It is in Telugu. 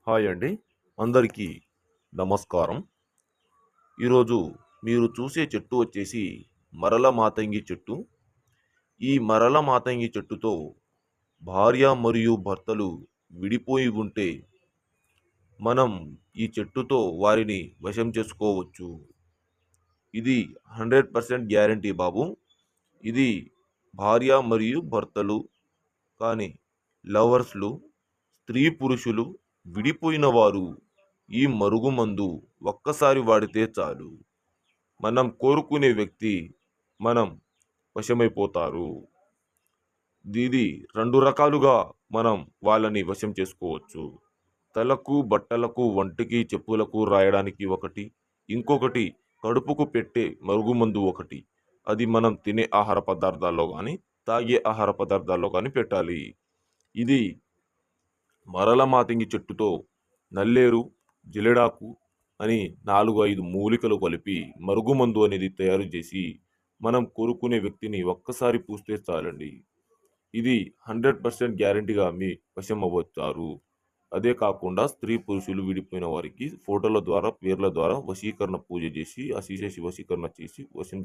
హాయ్ అండి. అందరికీ నమస్కారం. ఈరోజు మీరు చూసే చెట్టు వచ్చేసి మరల మాతంగి చెట్టు. ఈ మరల మాతంగి చెట్టుతో భార్య మరియు భర్తలు విడిపోయి ఉంటే మనం ఈ చెట్టుతో వారిని వశం చేసుకోవచ్చు. ఇది 100% గ్యారంటీ బాబు. ఇది భార్య మరియు భర్తలు కానీ లవర్స్‌లు, స్త్రీ పురుషులు విడిపోయిన వారు ఈ మరుగుమందు ఒక్కసారి వాడితే చాలు. మనం కోరుకునే వ్యక్తి మనం వశమైపోతారు. ఇది 2 రకాలుగా మనం వాళ్ళని వశం చేసుకోవచ్చు. తలకు, బట్టలకు, వంటికి, చెప్పులకు రాయడానికి ఒకటి. ఇంకొకటి కడుపుకు పెట్టే మరుగుమందు ఒకటి. అది మనం తినే ఆహార పదార్థాల్లో గానీ, తాగే ఆహార పదార్థాల్లో గానీ పెట్టాలి. ఇది మరల మాతంగి చెట్టుతో నల్లేరు, జిలెడాకు అని 4, 5 మూలికలు కలిపి మరుగుమందు అనేది తయారు చేసి మనం కోరుకునే వ్యక్తిని ఒక్కసారి పూస్తే చాలండి. ఇది 100% గ్యారంటీగా మీ వశం అవ్వొచ్చారు. అదే కాకుండా స్త్రీ పురుషులు విడిపోయిన వారికి ఫోటోల ద్వారా, పేర్ల ద్వారా వశీకరణ పూజ చేసి, వశీకరణ చేసి వశం